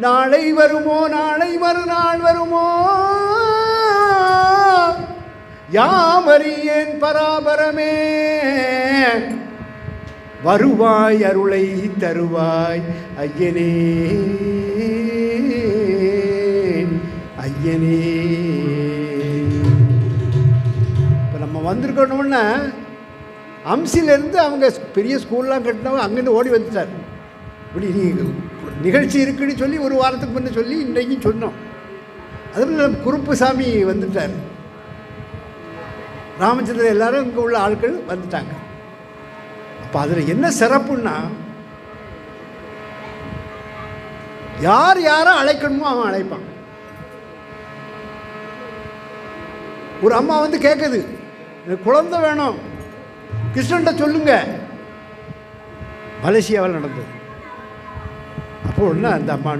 நாளை வருமோ நாளை மறுநாள் வருமோ யாமறியேன் பராபரமே வருவாய் அருளை தருவாய் ஐயனே ஐயனே. இப்போ நம்ம வந்திருக்கணும்னா அம்சிலேருந்து அவங்க பெரிய ஸ்கூல்லாம் கட்டினவங்க அங்கேருந்து ஓடி வந்துட்டார். இப்படி நிகழ்ச்சி இருக்குன்னு சொல்லி ஒரு வாரத்துக்கு முன்னே சொல்லி இன்றைக்கும் சொன்னோம். அதுவும் குருப்புசாமி வந்துட்டார். ராமச்சந்திரன் எல்லாரும் இங்கே உள்ள ஆட்கள் வந்துட்டாங்க. அப்போ அதில் என்ன சிறப்புன்னா யார் யாரை அழைக்கணுமோ அவன் அழைப்பான். ஒரு அம்மா வந்து கேட்குது, எனக்கு குழந்தை வேணும், கிருஷ்ணன்ட்ட சொல்லுங்க. மலேசியாவில் நடந்தது. அப்போ ஒன்று அந்த அம்மா